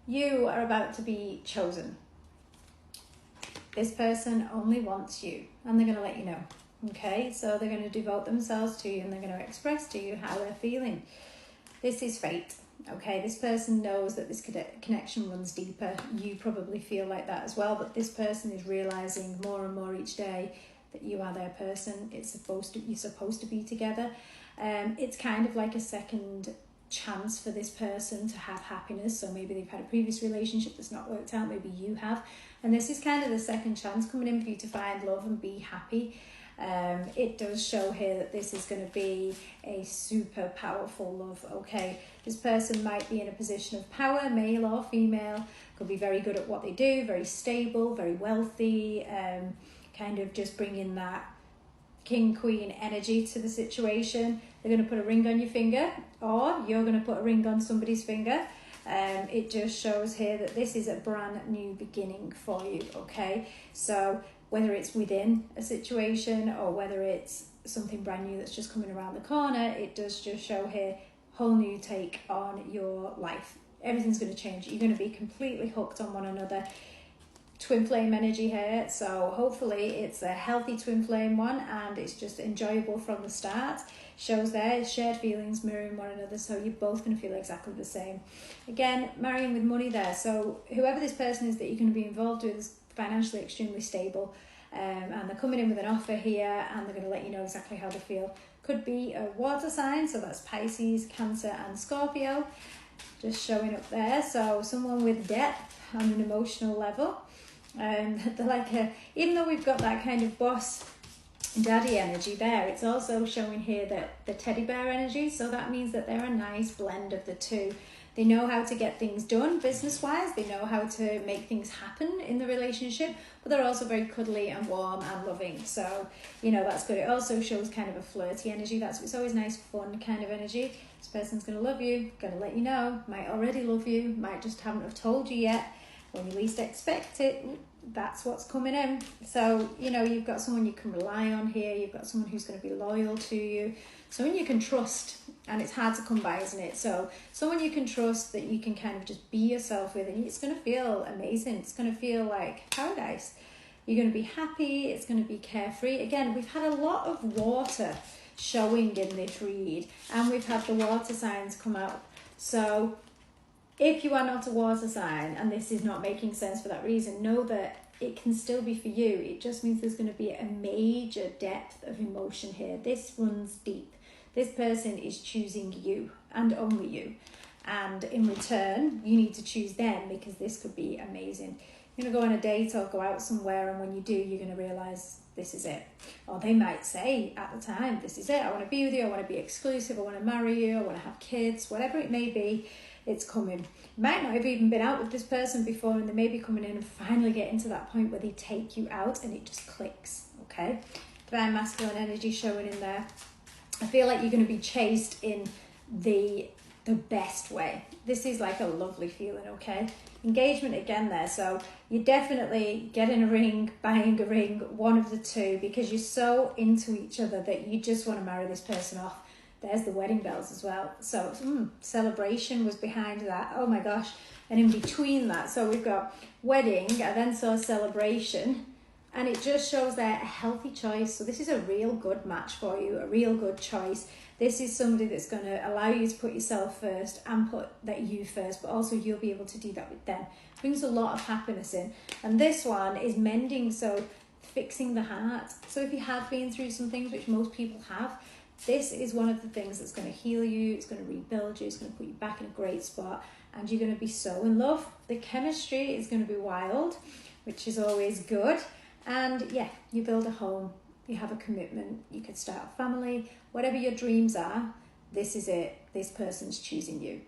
You are about to be chosen. This person only wants you, and they're going to let you know. Okay, so they're going to devote themselves to you, and they're going to express to you how they're feeling. This is fate. Okay, this person knows that this connection runs deeper. You probably feel like that as well, but this person is realizing more and more each day that you are their person. You're supposed to be together. It's kind of like a second chance for this person to have happiness. So maybe they've had a previous relationship that's not worked out, maybe you have, and this is kind of the second chance coming in for you to find love and be happy. It does show here that this is going to be a super powerful love. Okay, this person might be in a position of power, male or female, could be very good at what they do, very stable, very wealthy, kind of just bringing that king, queen energy to the situation. They're going to put a ring on your finger, or you're going to put a ring on somebody's finger. It just shows here that this is a brand new beginning for you, okay? So whether it's within a situation or whether it's something brand new that's just coming around the corner, it does just show here whole new take on your life. Everything's going to change. You're going to be completely hooked on one another. Twin flame energy here, so hopefully it's a healthy twin flame one and it's just enjoyable from the start. Shows there shared feelings mirroring one another, so you're both going to feel exactly the same. Again, marrying with money there, so whoever this person is that you're going to be involved with is financially extremely stable, and they're coming in with an offer here and they're going to let you know exactly how they feel. Could be a water sign, so that's Pisces, Cancer and Scorpio, just showing up there. So someone with depth on an emotional level. They're like even though we've got that kind of boss daddy energy there, it's also showing here that the teddy bear energy, so that means that they're a nice blend of the two. They know how to get things done business wise, they know how to make things happen in the relationship, but they're also very cuddly and warm and loving, so you know that's good. It also shows kind of a flirty energy. It's always nice fun kind of energy. This person's going to love you, going to let you know, might already love you, might just haven't have told you yet. When you least expect it, that's what's coming in. So, you know, you've got someone you can rely on here. You've got someone who's going to be loyal to you. Someone you can trust, and it's hard to come by, isn't it? So someone you can trust that you can kind of just be yourself with, and it's going to feel amazing. It's going to feel like paradise. You're going to be happy. It's going to be carefree. Again, we've had a lot of water showing in this read, and we've had the water signs come out. So if you are not a water sign and this is not making sense for that reason, know that it can still be for you. It just means there's going to be a major depth of emotion here. This runs deep. This person is choosing you and only you. And in return, you need to choose them, because this could be amazing. You're going to go on a date or go out somewhere, and when you do, you're going to realise this is it. Or they might say at the time, this is it. I want to be with you. I want to be exclusive. I want to marry you. I want to have kids. Whatever it may be, it's coming. You might not have even been out with this person before, and they may be coming in and finally getting to that point where they take you out and it just clicks, okay? Divine masculine energy showing in there. I feel like you're going to be chased in the best way. This is like a lovely feeling, okay? Engagement again there, so you're definitely getting a ring, buying a ring, one of the two, because you're so into each other that you just want to marry this person off. There's the wedding bells as well. So celebration was behind that. Oh my gosh. And in between that, so we've got wedding, I then saw celebration, and it just shows there a healthy choice. So this is a real good match for you, a real good choice. This is somebody that's going to allow you to put yourself first and put that you first, but also you'll be able to do that with them. Brings a lot of happiness in. And this one is mending, so fixing the heart. So if you have been through some things, which most people have, this is one of the things that's going to heal you, it's going to rebuild you, it's going to put you back in a great spot, and you're going to be so in love. The chemistry is going to be wild, which is always good. And yeah, you build a home, you have a commitment, you could start a family, whatever your dreams are, this is it. This person's choosing you.